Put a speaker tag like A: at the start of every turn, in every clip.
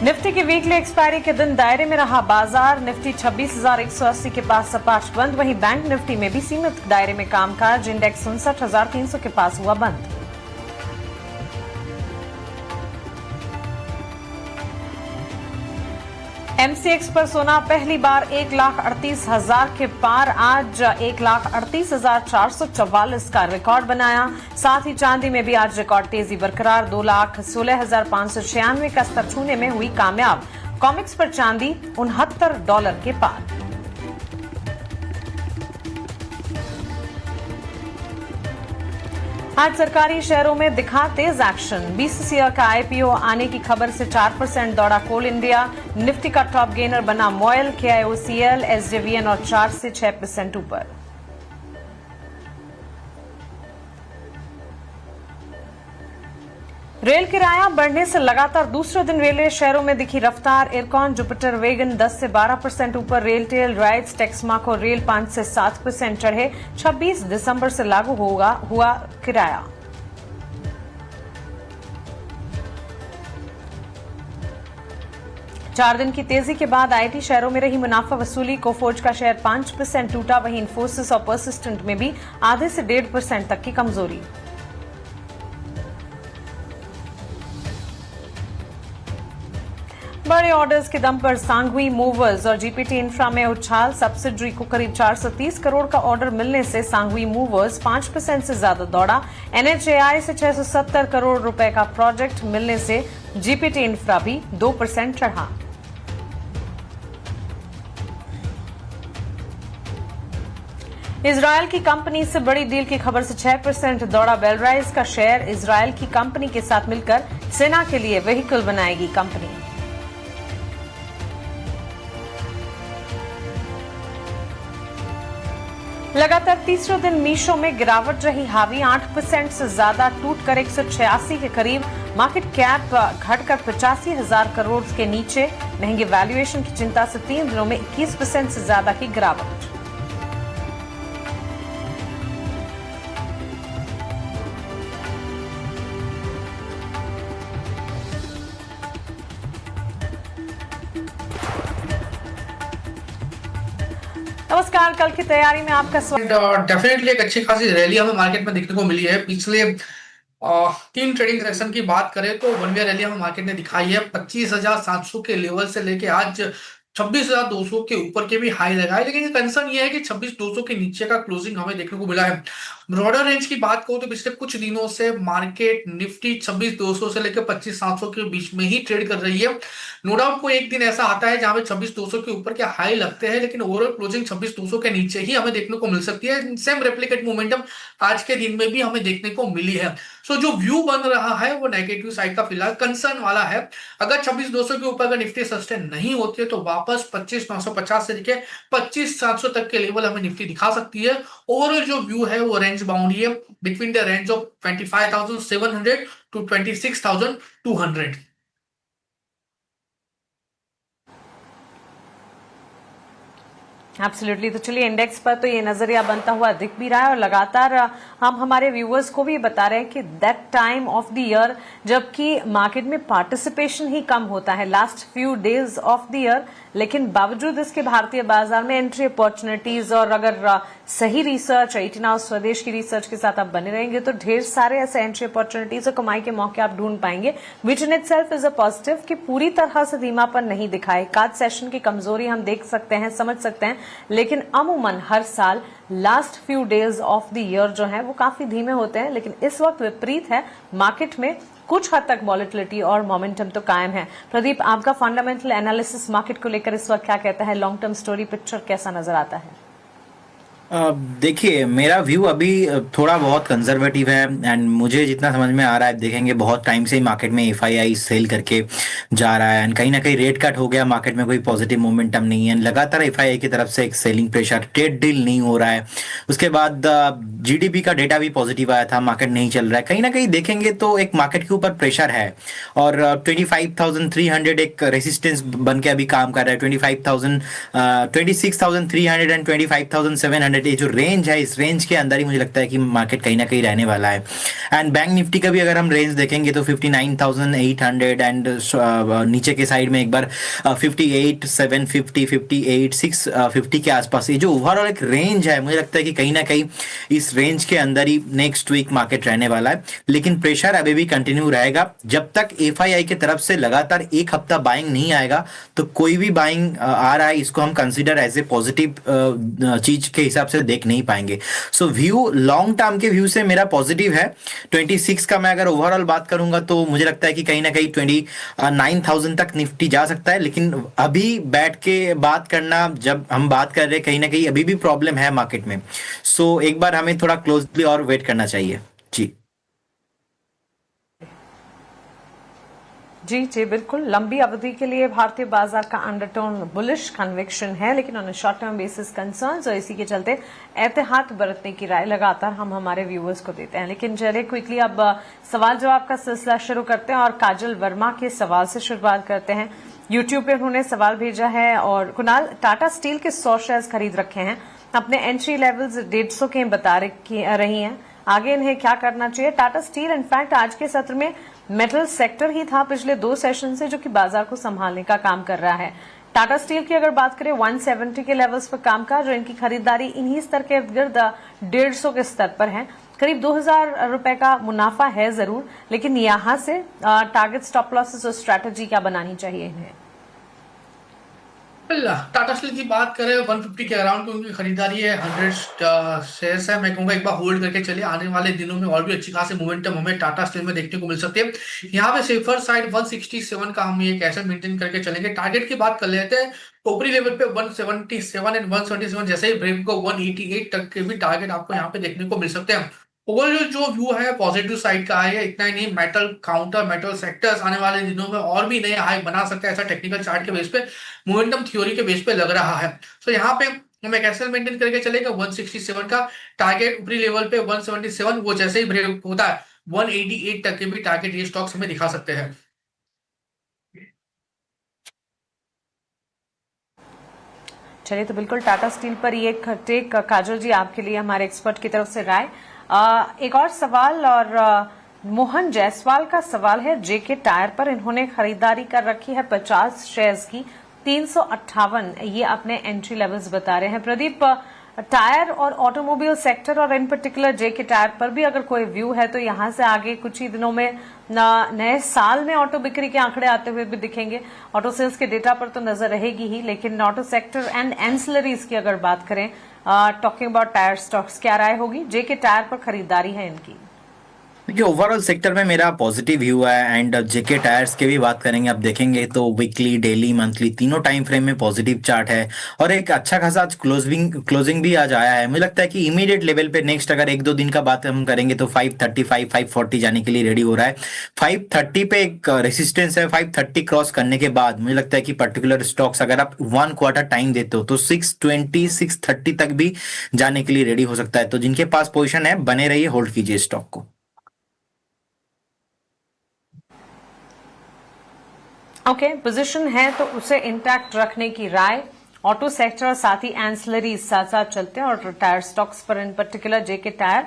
A: Nifty की weekly expiry के दिन दायरे में रहा बाजार। निफ्टी 26,180 के पास सपाट बंद। वहीं बैंक निफ्टी में भी सीमित दायरे में कामकाज। इंडेक्स 59,300 के पास हुआ बंद। एमसीएक्स पर सोना पहली बार 1,38,000 के पार आज 1,38,444 का रिकॉर्ड बनाया। साथ ही चांदी में भी आज रिकॉर्ड तेजी बरकरार। 2,16,596 का स्तर छूने में हुई कामयाब। कॉमिक्स पर चांदी $69 के पार। आज सरकारी शेयरों में दिखा तेज एक्शन। बीसीसीआई का आईपीओ आने की खबर से 4% दौड़ा कोल इंडिया। निफ्टी का टॉप गेनर बना मॉयल, केआईओसीएल, एसजेवीएन और 4 से 6% ऊपर। रेल किराया बढ़ने से लगातार दूसरे दिन रेलवे शेयरों में दिखी रफ्तार। इरकॉन, जुपिटर, वेगन 10 से 12% ऊपर। रेलटेल, राइट्स, टेक्समाको रेल 5 से 7% चढ़े। 26 दिसंबर से लागू हुआ किराया। चार दिन की तेजी के बाद आईटी शेयरों में रही मुनाफा वसूली। कोफोर्ज का शेयर 5% टूटा। वहीं इन्फोसिस और परसिस्टेंट में भी आधे से 1.5% तक की कमजोरी। बड़े ऑर्डर्स के दम पर सांघवी मूवर्स और जीपीटी इंफ्रा में उछाल। सब्सिडरी को करीब 430 करोड़ का ऑर्डर मिलने से सांघवी मूवर्स 5% से ज्यादा दौड़ा। एनएचएआई से 670 करोड़ रुपए का प्रोजेक्ट मिलने से जीपीटी इंफ्रा भी 2% चढ़ा। इजरायल की कंपनी से बड़ी डील की खबर से 6% दौड़ा। बेलराइज का शेयर। इजरायल की कंपनी के साथ मिलकर सेना के लिए व्हीकल बनाएगी कंपनी। लगातार तीसरे दिन मीशो में गिरावट रही हावी। 8% से ज्यादा टूट कर 186 के करीब। मार्केट कैप घटकर 85,000 करोड़ के नीचे। महंगे वैल्यूएशन की चिंता से 3 दिनों में 21% से ज्यादा की गिरावट। नमस्कार, कल की तैयारी में आपका स्वागत।
B: डेफिनेटली एक अच्छी खासी रैली हमें मार्केट में देखने को मिली है। पिछले 3 ट्रेडिंग सेशन की बात करें तो वन वे रैली हमें मार्केट ने दिखाई है। 25,700 के लेवल से लेके आज 26,200 के ऊपर के भी हाई लगाए, लेकिन कंसर्न ये है कि 26,200 के नीचे का क्लोजिंग हमें देखने को मिला है। ब्रॉडर रेंज की बात करूं तो पिछले कुछ दिनों से मार्केट निफ्टी 26,200 से लेकर 25,700 के बीच में ही ट्रेड कर रही है। नो डाउट कोई एक दिन ऐसा आता है जहां पे 26,200 के ऊपर के हाई लगते हैं, लेकिन ओवरऑल क्लोजिंग 26,200 के नीचे ही हमें देखने को मिल सकती है। सेम रेप्लिकेट मोमेंटम आज के दिन में भी हमें देखने को मिली है। सो जो व्यू बन रहा है वो नेगेटिव साइड का फिलहाल कंसर्न वाला है। अगर 26,200 के ऊपर अगर निफ्टी सस्टेन नहीं होती है तो वापस 25,950 से लेकर 25,700 तक के लेवल हमें निफ्टी दिखा सकती है। ओवरऑल जो व्यू है वो रेंज बाउंड है between the range of 25,700 to 26,200।
A: Absolutely. तो चलिए, इंडेक्स पर तो ये नजरिया बनता हुआ दिख भी रहा है और लगातार हम हमारे व्यूअर्स को भी बता रहे हैं कि that time of the year जबकि मार्केट में पार्टिसिपेशन ही कम होता है last few days of the year, लेकिन बावजूद इसके भारतीय बाजार में एंट्री अपॉर्चुनिटीज और अगर सही रिसर्च 18 आवर्स स्वदेश की रिसर्च के साथ आप बने रहेंगे तो ढेर सारे ऐसे एंट्री अपॉर्चुनिटीज और कमाई के मौके आप ढूंढ पाएंगे, which in itself is a positive कि पूरी तरह से धीमापन नहीं दिखाए। आज सेशन की कमजोरी हम देख सकते हैं, समझ सकते हैं, लेकिन अमूमन हर साल last few days of the year जो है वो काफी धीमे होते हैं, लेकिन इस वक्त विपरीत है। मार्केट में कुछ हद तक वॉलेटिलिटी और मोमेंटम तो कायम है। प्रदीप, आपका फंडामेंटल एनालिसिस मार्केट को लेकर इस वक्त क्या कहता है? लॉन्ग टर्म स्टोरी पिक्चर कैसा नजर आता है?
C: देखिए, मेरा व्यू अभी थोड़ा बहुत कंजर्वेटिव है एंड मुझे जितना समझ में आ रहा है, देखेंगे बहुत टाइम से ही मार्केट में एफआईआई सेल करके जा रहा है एंड कहीं ना कहीं रेट कट हो गया, मार्केट में कोई पॉजिटिव मोमेंटम नहीं है। लगातार एफआईआई की तरफ से एक सेलिंग प्रेशर, ट्रेड डील नहीं हो रहा है। उसके बाद जीडीपी का डेटा भी पॉजिटिव आया था, मार्केट नहीं चल रहा है। कहीं ना कहीं देखेंगे तो एक मार्केट के ऊपर प्रेशर है और 25,300 एक रेसिस्टेंस बन के अभी काम कर रहा है। 26,300 एंड 25,700 दैट ये जो रेंज है, इस रेंज के अंदर ही मुझे लगता है कि मार्केट कहीं ना कहीं रहने वाला है। एंड बैंक निफ्टी का भी अगर हम रेंज देखेंगे तो 59,800 एंड नीचे के साइड में एक बार 58,750, 58,650 के आसपास, ये जो ओवरऑल एक रेंज है, मुझे लगता है कि कहीं ना कहीं इस रेंज के अंदर ही नेक्स्ट वीक मार्केट रहने वाला है। लेकिन प्रेशर अभी भी कंटिन्यू रहेगा जब तक एफआईआई की तरफ से लगातार एक हफ्ता बाइंग नहीं आएगा। तो कोई भी बाइंग आ रहा है, इसको हम कंसीडर एज ए पॉजिटिव चीज के हिसाब से देख नहीं पाएंगे। सो व्यू लॉन्ग टर्म के व्यू से मेरा पॉजिटिव है। 26 का मैं अगर ओवरऑल बात करूंगा तो मुझे लगता है कि कहीं ना कहीं 29,000 तक निफ्टी जा सकता है। लेकिन अभी बैठ के बात करना, जब हम बात कर रहे हैं, कहीं ना कहीं अभी भी प्रॉब्लम है मार्केट में। सो एक बार हमें थोड़ा क्लोजली और वेट करना चाहिए। जी
A: जी जी बिल्कुल, लंबी अवधि के लिए भारतीय बाजार का अंडरटोन बुलिश कन्विक्शन है, लेकिन on short term basis concerns और इसी के चलते एहतियात बरतने की राय लगातार हम हमारे व्यूअर्स को देते हैं। लेकिन चलिए क्विकली अब सवाल जवाब का सिलसिला शुरू करते हैं और काजल वर्मा के सवाल से शुरुआत करते हैं। यूट्यूब पे उन्होंने सवाल भेजा है। और कुणाल, टाटा स्टील के 100 शेयर्स खरीद रखे हैं, अपने एंट्री लेवल्स 150 के बता रही हैं, आगे इन्हें क्या करना चाहिए? टाटा स्टील इनफैक्ट आज के सत्र में मेटल सेक्टर ही था पिछले 2 सेशन से जो कि बाजार को संभालने का काम कर रहा है। टाटा स्टील की अगर बात करें 170 के लेवल्स पर काम का, जो इनकी खरीदारी इन्हीं स्तर के गिर्द 150 के स्तर पर है, करीब 2,000 रुपए का मुनाफा है जरूर, लेकिन यहां से टारगेट स्टॉप लॉसेस और स्ट्रैटेजी क्या बनानी चाहिए इन्हें?
B: टाटा स्टील की बात करें 150 के अराउंड की उनकी खरीदारी है, 100 शेयर्स है। मैं कहूंगा एक बार होल्ड करके चलिए, आने वाले दिनों में और भी अच्छी खासी मोमेंटम हमें टाटा स्टील में देखने को मिल सकती है। यहाँ पे सेफर साइड 167 का हम एक ऐसा मेंटेन करके चलेंगे। टारगेट की बात कर लेते हैं, ऊपरी लेवल पे 177 एंड 177 जैसे ही ब्रेक को 188 तक के भी टारगेट आपको यहाँ पे देखने को मिल सकते हैं। ओवरऑल जो व्यू है पॉजिटिव साइड का है। इतना ही नहीं, मेटल काउंटर मेटल सेक्टर्स आने वाले दिनों में और भी नए हाई बना सकते हैं, ऐसा टेक्निकल चार्ट के बेस पे, मोमेंटम थ्योरी के बेस पे लग रहा है। तो यहाँ पे हम एक एक्सेल मेंटेन करके चलेगा 167 का टारगेट, ऊपरी लेवल पे 177, वो जैसे ही ब्रेक होता है 188 तक के भी टारगेट ये स्टॉक्स हमें दिखा सकते हैं।
A: चलिए, तो बिल्कुल टाटा स्टील पर ये टेक काजल जी आपके लिए हमारे एक्सपर्ट की तरफ से राय। एक और सवाल, और मोहन जायसवाल का सवाल है जेके टायर पर। इन्होंने खरीदारी कर रखी है 50 शेयर्स की, 358 ये अपने एंट्री लेवल्स बता रहे हैं। प्रदीप, टायर और ऑटोमोबाइल सेक्टर और इन पर्टिकुलर जेके टायर पर भी अगर कोई व्यू है तो यहां से आगे कुछ ही दिनों में नए साल में ऑटो बिक्री के आंकड़े आते हुए भी दिखेंगे। ऑटो सेल्स के डेटा पर तो नजर रहेगी ही, लेकिन ऑटो सेक्टर एंड एंसिलरीज की अगर बात करें, टॉकिंग अबाउट टायर स्टॉक्स, क्या राय होगी? जेके टायर पर खरीदारी है इनकी।
C: देखिए, ओवरऑल सेक्टर में मेरा पॉजिटिव व्यू है। एंड जेके टायर्स के भी बात करेंगे, अब देखेंगे तो वीकली, डेली, मंथली तीनों टाइम फ्रेम में पॉजिटिव चार्ट है और एक अच्छा खासा आज क्लोजिंग भी आज आया है। मुझे लगता है कि इमीडिएट लेवल पे नेक्स्ट अगर 1-2 दिन का बात हम करेंगे तो 535, 540 जाने के लिए रेडी हो रहा है। 530 पे एक रेसिस्टेंस है, 530 क्रॉस करने के बाद मुझे लगता है कि पर्टिकुलर स्टॉक्स अगर आप 1 क्वार्टर टाइम देते हो तो 620, 630 तक भी जाने के लिए रेडी हो सकता है। तो जिनके पास पोजिशन है, बने रहिए, होल्ड कीजिए स्टॉक को।
A: ओके, पोजीशन है तो उसे इंटैक्ट रखने की राय। ऑटो सेक्टर और साथ ही एंसिलरी साथ साथ चलते हैं, और टायर स्टॉक्स पर in particular JK tyre.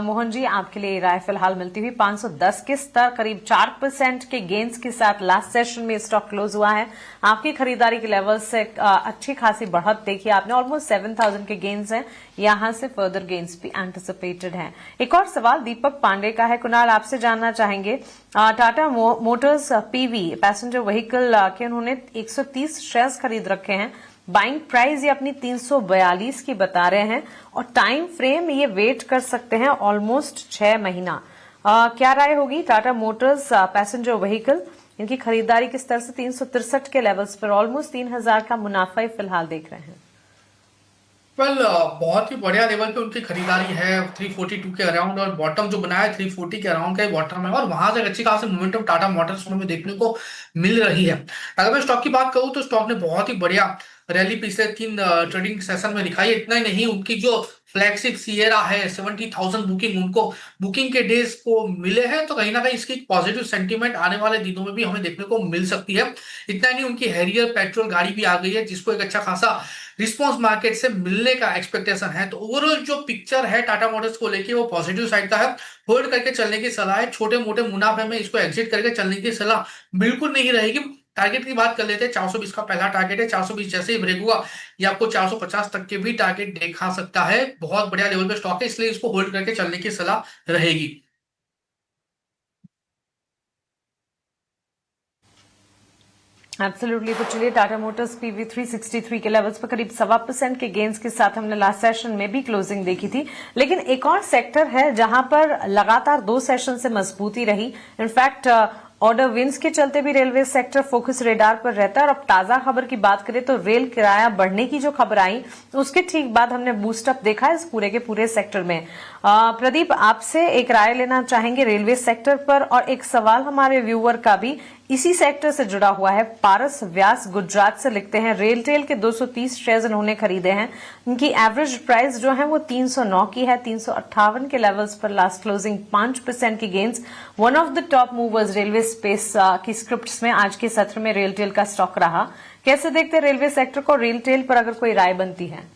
A: Mohan ji, आपके लिए राय फिलहाल मिलती हुई 510 के स्तर, करीब 4% के गेंस के साथ लास्ट सेशन में स्टॉक क्लोज हुआ है। आपकी खरीदारी के लेवल से अच्छी खासी बढ़त देखी आपने, ऑलमोस्ट 7,000 के गेंस हैं, यहां से फर्दर गेंस भी एंटिसिपेटेड हैं। एक और सवाल दीपक पांडे का है। कुणाल, आपसे जानना चाहेंगे, Tata Motors PV passenger vehicle के उन्होंने 130 शेयर्स खरीद रखे हैं, बाइंग प्राइस ये अपनी 342 की बता रहे हैं, और टाइम फ्रेम ये वेट कर सकते हैं ऑलमोस्ट 6 महीना। क्या राय होगी? टाटा मोटर्स पैसेंजर व्हीकल, इनकी खरीदारी के स्तर से 363 के लेवल्स पर ऑलमोस्ट 3,000 का मुनाफा ही फिलहाल देख रहे हैं।
B: बहुत ही बढ़िया लेवल पे उनकी खरीदारी है, 342 के अराउंड, और बॉटम जो बनाया है 340 के अराउंड का ही बॉटम है, और वहां से अच्छी खासी मोमेंटम टाटा मोटर्स में देखने को मिल रही है। अगर मैं स्टॉक की बात करूं तो स्टॉक ने बहुत ही बढ़िया रैली पिछले 3 ट्रेडिंग सेशन में दिखाई है। इतना ही नहीं, उनकी जो फ्लैगशिप सिएरा है 70,000 बुकिंग उनको बुकिंग के डेज को मिले हैं, तो कहीं ना कहीं इसकी पॉजिटिव सेंटीमेंट आने वाले दिनों में भी हमें देखने को मिल सकती है। इतना ही नहीं, उनकी हैरियर पेट्रोल गाड़ी भी आ गई है जिसको एक अच्छा खासा रिस्पॉन्स मार्केट से मिलने का एक्सपेक्टेशन है। तो ओवरऑल जो पिक्चर है टाटा मोटर्स को लेके वो पॉजिटिव साइड का है। होल्ड करके चलने की सलाह है, छोटे मोटे मुनाफे में इसको एग्जिट करके चलने की सलाह बिल्कुल नहीं रहेगी। टारगेट की बात कर लेते हैं, 420 का पहला टारगेट है। 420 जैसे ही ब्रेक हुआ ये आपको 450 तक के भी टारगेट दिखा सकता है। बहुत बढ़िया लेवल पे स्टॉक है, इसलिए इसको होल्ड करके चलने की सलाह रहेगी।
A: एब्सोल्युटली। तो चलिए, टाटा मोटर्स पीवी 363 के लेवल्स पर करीब 1.25% के गेंस के साथ हमने लास्ट सेशन में भी क्लोजिंग देखी थी। लेकिन एक और सेक्टर है जहां पर लगातार 2 सेशन से मजबूती रही। इनफैक्ट ऑर्डर विंस के चलते भी रेलवे सेक्टर फोकस रेडार पर रहता है। और अब ताजा खबर की बात करें तो रेल किराया बढ़ने की जो खबर आई उसके ठीक बाद हमने बूस्टअप देखा है इस पूरे के पूरे सेक्टर में। प्रदीप, आपसे एक राय लेना चाहेंगे रेलवे सेक्टर पर, और एक सवाल हमारे व्यूअर का भी इसी सेक्टर से जुड़ा हुआ है। पारस व्यास गुजरात से लिखते हैं, रेल टेल के 230 शेयर्स इन्होंने खरीदे हैं। उनकी एवरेज प्राइस जो है वो 309 की है। 358 के लेवल्स पर लास्ट क्लोजिंग 5% की gains. One of the top movers railway space की स्क्रिप्ट्स में आज के सत्र में रेल टेल का स्टॉक रहा। कैसे देखते हैं रेलवे सेक्टर को? रेल टेल पर अगर कोई राय बनती है?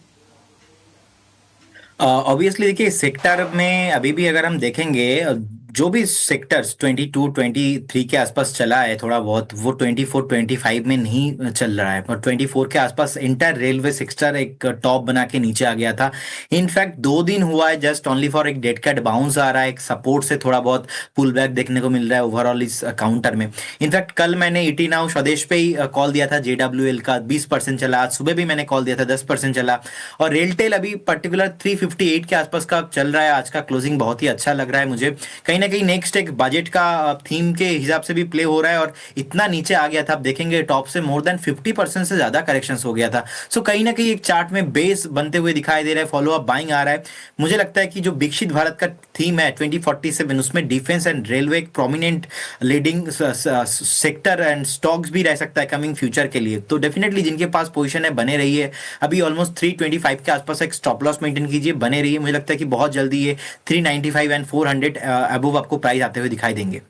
C: ऑब्वियसली देखिए, सेक्टर में अभी भी अगर हम देखेंगे, जो भी सेक्टर्स 22 23 के आसपास चला है थोड़ा बहुत, वो 24 25 में नहीं चल रहा है। और 24 के आसपास इंटर रेलवे सेक्टर एक टॉप बना के नीचे आ गया था। इनफैक्ट 2 दिन हुआ है जस्ट ओनली फॉर एक डेड कैट बाउंस आ रहा है, एक सपोर्ट से थोड़ा बहुत पुल बैक देखने को मिल रहा है ओवरऑल इस काउंटर में। इनफैक्ट कल मैंने ईटी नाउ स्वदेश पे ही कॉल दिया था, JWL का 20% चला। आज सुबह भी मैंने कॉल दिया था, 10% चला। और रेलटेल अभी पर्टिकुलर 358 के आसपास का चल रहा है। आज का क्लोजिंग बहुत ही अच्छा लग रहा है मुझे। कहीं ना कहीं नेक्स्ट एक बजट का थीम के हिसाब से भी प्ले हो रहा है। और इतना नीचे आ गया था, आप देखेंगे टॉप से मोर देन 50% से ज्यादा करेक्शंस हो गया था। सो कहीं ना कहीं एक चार्ट में बेस बनते हुए दिखाई दे रहा है, फॉलो अप बाइंग आ रहा है। मुझे लगता है कि जो विकसित भारत का थीम है 2047, उसमें डिफेंस एंड रेलवे एक prominent leading sector and stocks भी रह सकता है कमिंग फ्यूचर के लिए। तो डेफिनेटली जिनके पास पोजीशन है बने रही है। अभी ऑलमोस्ट 325 के आसपास एक स्टॉप लॉस मेंटेन कीजिए, बने रही है। मुझे लगता है कि बहुत जल्दी ये 395 एंड 400 अबव आपको प्राइस आते हुए दिखाई देंगे।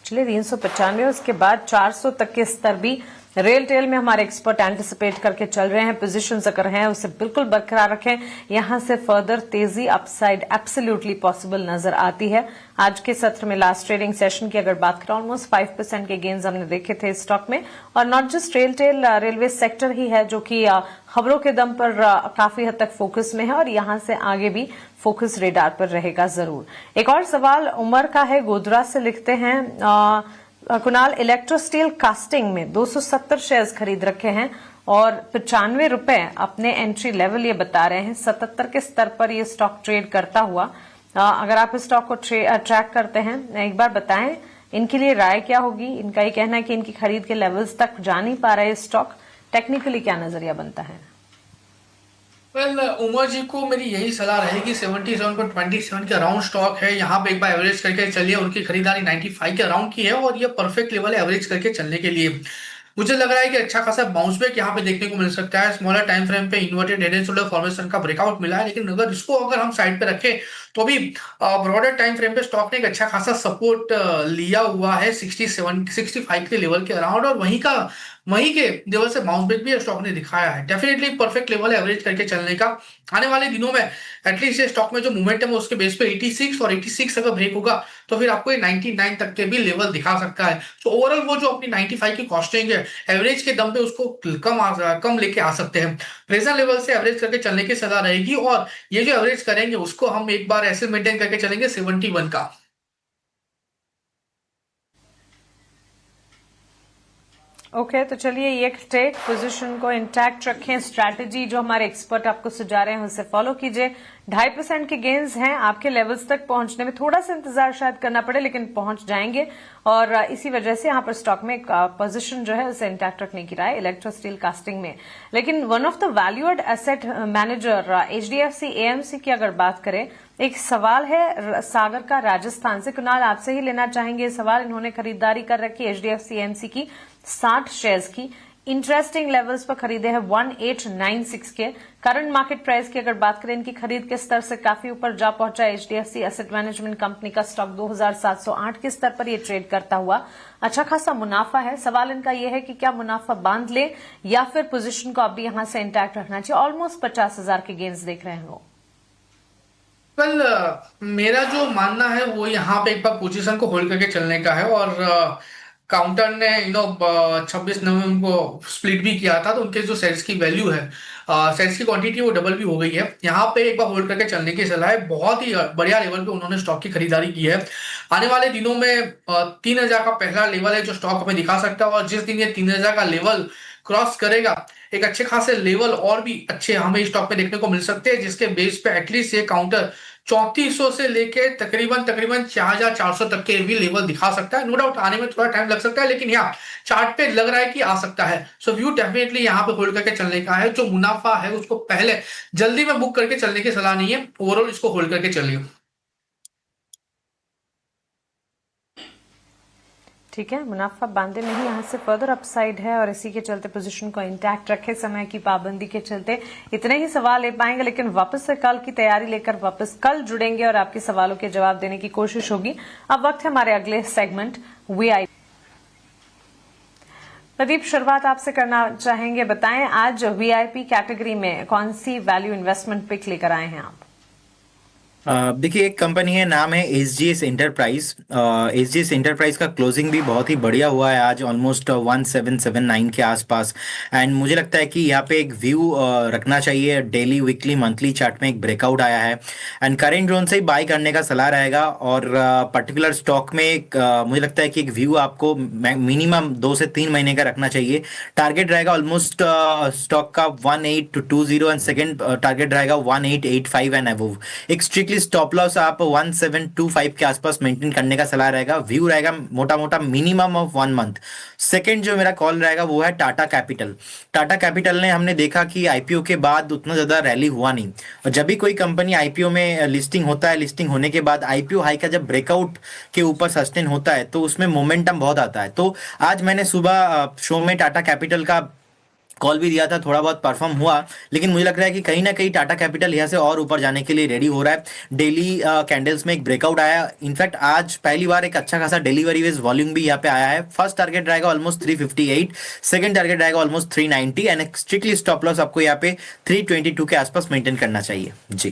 A: चलिए, 395 उसके बाद 400 तक के स्तर भी रेल टेल में हमारे एक्सपर्ट एंटिसिपेट करके चल रहे हैं। पोजीशंस अगर हैं उसे बिल्कुल बरकरार रखें। यहां से फर्दर तेजी अपसाइड एब्सोल्युटली पॉसिबल नजर आती है। आज के सत्र में लास्ट ट्रेडिंग सेशन की अगर बात करें, ऑलमोस्ट 5% के गेन्स हमने देखे थे स्टॉक में। और not just RailTel, railway sector ही है जो कि खबरों के दम पर काफी हद तक फोकस में है, और यहां से आगे भी फोकस रेडार पर रहेगा जरूर। एक और सवाल उमर का है, गोधरा से लिखते हैं, कुणाल, इलेक्ट्रो स्टील कास्टिंग में 270 शेयर्स खरीद रखे हैं और 95 रुपए अपने एंट्री लेवल ये बता रहे हैं। 77 के स्तर पर ये स्टॉक ट्रेड करता हुआ। अगर आप इस स्टॉक को ट्रैक करते हैं, एक बार बताएं इनके लिए राय क्या होगी? इनका ये कहना है कि इनकी खरीद के लेवल्स तक जा नहीं पा रहा है स्टॉक। टेक्निकली क्या नजरिया बनता है?
B: उमर जी को मेरी यही सलाह रहेगी, 77.27 के अराउंड स्टॉक है। यहाँ पे एक बार एवरेज करके चलिए। उनकी खरीदारी 95 के अराउंड की है और ये परफेक्ट लेवल है एवरेज करके चलने के लिए। मुझे लग रहा है कि अच्छा खासा बाउंस बैक यहाँ पे देखने को मिल सकता है। स्मॉलर टाइम फ्रेम पे inverted head and shoulder formation का ब्रेकआउट मिला है, लेकिन अगर हम साइड पे रखें तो भी ब्रॉडर टाइम फ्रेम पे स्टॉक ने एक अच्छा खासा सपोर्ट लिया हुआ है 65 के लेवल के अराउंड। और वहीं के लेवल से बाउंस बैक भी स्टॉक ने दिखाया है। डेफिनेटली परफेक्ट लेवल है एवरेज करके चलने का। आने वाले दिनों में एटलीस्ट स्टॉक में जो मूवमेंटम है उसके बेस पे 86 और 86 अगर ब्रेक होगा तो फिर आपको 99 तक के भी लेवल दिखा सकता है। तो ओवरऑल वो जो अपनी 95 की कॉस्टिंग है, एवरेज के दम पे उसको कम लेके आ सकते हैं। प्रेजेंट लेवल से एवरेज करके चलने की सलाह रहेगी। और ये जो एवरेज करेंगे उसको हम एक बार ऐसे मेंटेन करके चलेंगे 71 का।
A: ओके, तो चलिए ये टेक पोजीशन को इंटैक्ट रखें। स्ट्रैटेजी जो हमारे एक्सपर्ट आपको सुझा रहे हैं उसे फॉलो कीजिए। 2.5% के गेन्स हैं। आपके लेवल्स तक पहुंचने में थोड़ा सा इंतजार शायद करना पड़े, लेकिन पहुंच जाएंगे और इसी वजह से यहां पर स्टॉक में एक पोजीशन जो है उसे इंटैक्ट रखने की राय इलेक्ट्रो स्टील कास्टिंग में। लेकिन one of the valued asset manager HDFC AMC की अगर बात करें, एक सवाल है सागर का राजस्थान से। कुणाल, आपसे ही लेना चाहेंगे सवाल। इन्होंने खरीदारी कर रखी HDFC AMC की 60 शेयर्स की, इंटरेस्टिंग लेवल्स पर खरीदे हैं 1896 के। करंट मार्केट प्राइस की अगर बात करें, इनकी खरीद के स्तर से काफी ऊपर जा पहुंचा HDFC एसेट मैनेजमेंट कंपनी का स्टॉक 2708 के स्तर पर यह ट्रेड करता हुआ अच्छा खासा मुनाफा है। सवाल इनका यह है कि क्या मुनाफा बांध ले या फिर पोजीशन को अभी यहां से इंटैक्ट रखना चाहिए। ऑलमोस्ट 50,000 के गेन्स देख रहे हैं वो।
B: मेरा जो मानना है वो यहाँ पे एक बार पोजीशन को होल्ड करके चलने का है और काउंटर ने 26 नवंबर को स्प्लिट भी किया था, तो उनके जो शेयर्स की वैल्यू है, शेयर्स की क्वांटिटी वो डबल भी हो गई है। यहाँ पे एक बार होल्ड करके चलने की सलाह है। बहुत ही बढ़िया लेवल पे उन्होंने स्टॉक की खरीदारी की है। आने वाले दिनों में 3000 का पहला लेवल है जो स्टॉक हमें दिखा सकता है और जिस दिन ये 3000 का लेवल क्रॉस करेगा, एक अच्छे खासे लेवल और भी अच्छे हमें स्टॉक में देखने को मिल सकते हैं, जिसके बेस पे एटलीस्ट ये काउंटर 3400 से लेके तकरीबन 4400 तक के भी लेवल दिखा सकता है। नो डाउट आने में थोड़ा टाइम लग सकता है, लेकिन यहाँ चार्ट पे लग रहा है कि आ सकता है। सो व्यू डेफिनेटली यहाँ पे होल्ड करके चलने का है। जो मुनाफा है उसको पहले जल्दी में बुक करके चलने की सलाह नहीं है, ओवरऑल इसको होल्ड करके चलिए।
A: ठीक है, मुनाफा बांधे नहीं, यहां से फर्दर अपसाइड है और इसी के चलते पोजीशन को इंटैक्ट रखे। समय की पाबंदी के चलते इतने ही सवाल ले पाएंगे, लेकिन वापस से कल की तैयारी लेकर वापस कल जुड़ेंगे और आपके सवालों के जवाब देने की कोशिश होगी। अब वक्त है हमारे अगले सेगमेंट VIP। प्रदीप, शुरुआत आपसे करना चाहेंगे। बताएं आज VIP कैटेगरी में कौन सी वैल्यू इन्वेस्टमेंट पिक लेकर आए हैं आप?
C: देखिए, एक कंपनी है, नाम है SGS एंटरप्राइज। SGS एंटरप्राइज का क्लोजिंग भी बहुत ही बढ़िया हुआ है आज, ऑलमोस्ट 1779 के आसपास। एंड मुझे लगता है कि यहाँ पे एक व्यू रखना चाहिए। डेली, वीकली, मंथली चार्ट में एक ब्रेकआउट आया है एंड करेंट जोन से ही बाय करने का सलाह रहेगा। और पर्टिकुलर स्टॉक में मुझे लगता है कि एक व्यू आपको मिनिमम 2 से 3 महीने का रखना चाहिए। टारगेट रहेगा ऑलमोस्ट स्टॉक का 1820 एंड सेकेंड टारगेट रहेगा 1885 एंड अबव। एक स्ट्रिक्टली स्टॉप लॉस आप 1725 के आसपास मेंटेन करने का सलाह रहेगा। व्यू रहेगा मोटा मोटा मिनिमम ऑफ 1 मंथ। सेकंड जो मेरा कॉल रहेगा वो है टाटा कैपिटल। टाटा कैपिटल ने हमने देखा कि IPO के बाद उतना ज्यादा रैली हुआ नहीं, और जब भी कोई कंपनी IPO में लिस्टिंग होता है, लिस्टिंग होने के बाद IPO हाई का जब ब्रेकआउट के ऊपर सस्टेन होता है तो उसमें मोमेंटम बहुत आता है। तो आज मैंने सुबह शो में टाटा कैपिटल का कॉल भी दिया था, थोड़ा बहुत परफॉर्म हुआ, लेकिन मुझे लग रहा है कि कहीं ना कहीं टाटा कैपिटल यहाँ से और ऊपर जाने के लिए रेडी हो रहा है। डेली कैंडल्स में एक ब्रेकआउट आया। इनफैक्ट आज पहली बार एक अच्छा खासा डिलीवरी वेज वॉल्यूम भी यहाँ पे आया है। फर्स्ट टारगेट रहेगा ऑलमोस्ट 358, सेकंड टारगेट रहेगा almost 390 and strictly stop loss आपको यहाँ पे 322 के आसपास मेंटेन करना चाहिए जी।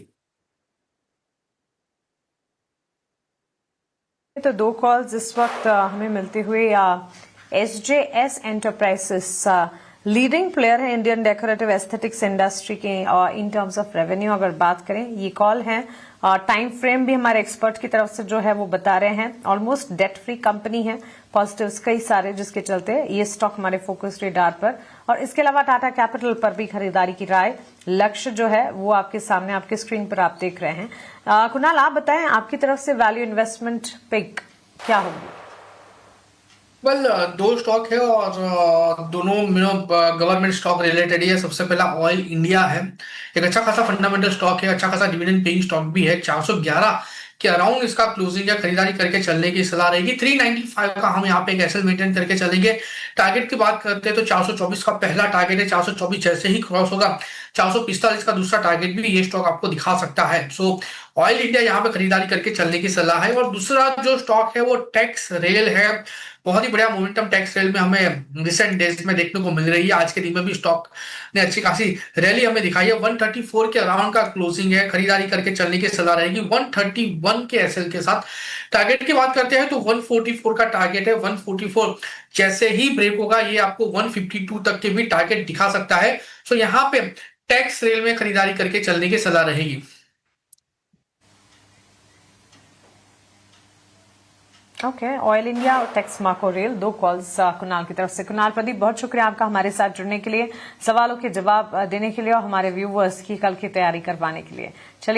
A: तो 2 कॉल्स इस वक्त हमें मिलते हुए SJS एंटरप्राइजेस लीडिंग प्लेयर है इंडियन डेकोरेटिव एस्थेटिक्स इंडस्ट्री के इन टर्म्स ऑफ रेवेन्यू अगर बात करें। ये कॉल है, टाइम फ्रेम भी हमारे एक्सपर्ट की तरफ से जो है वो बता रहे हैं। ऑलमोस्ट डेट फ्री कंपनी है, पॉजिटिव्स कई सारे, जिसके चलते ये स्टॉक हमारे फोकस रेडार पर। और इसके अलावा टाटा कैपिटल पर भी खरीदारी की राय, लक्ष्य जो है वो आपके सामने, आपके स्क्रीन पर आप देख रहे हैं। कुणाल, आप बताएं आपकी तरफ से वैल्यू इन्वेस्टमेंट पिक क्या होगी?
B: दो स्टॉक है और दोनों गवर्नमेंट स्टॉक रिलेटेड ही है। सबसे पहला ऑयल इंडिया है, एक अच्छा खासा फंडामेंटल स्टॉक है, अच्छा खासा डिविडेंड पेइंग स्टॉक भी है। 411 के अराउंड इसका क्लोजिंग या खरीदारी करके चलने की सलाह रहेगी। 395 का हम यहाँ पे एक एसएल मेंटेन करके चलेंगे। टारगेट की बात करते हैं तो 424 का पहला टारगेट है, 424 जैसे ही क्रॉस होगा 445 का दूसरा टारगेट भी ये स्टॉक आपको दिखा सकता है। सो ऑयल इंडिया यहाँ पे खरीदारी करके चलने की सलाह है। और दूसरा जो स्टॉक है वो टैक्स रेल है। बहुत ही बढ़िया मोमेंटम टैक्स रेल में हमें रिसेंट डेज में देखने को मिल रही है। आज के दिन में भी स्टॉक ने अच्छी खासी रैली हमें दिखाई है। 134 के अराउंड का क्लोजिंग है, खरीदारी करके चलने की सलाह रहेगी 131 के एसएल के साथ। टारगेट की बात करते हैं तो 144 का टारगेट है। 144 जैसे ही ब्रेक होगा ये आपको 152 तक के भी टारगेट दिखा सकता है। सो यहाँ पे टैक्स रेल में खरीदारी करके चलने की सलाह रहेगी।
A: ओके, ऑयल इंडिया और Texmaco rail, 2 calls Kunal की तरफ से। कुणाल, प्रदीप, बहुत शुक्रिया आपका हमारे साथ जुड़ने के लिए, सवालों के जवाब देने के लिए और हमारे व्यूवर्स की कल की तैयारी करवाने के लिए। चलिए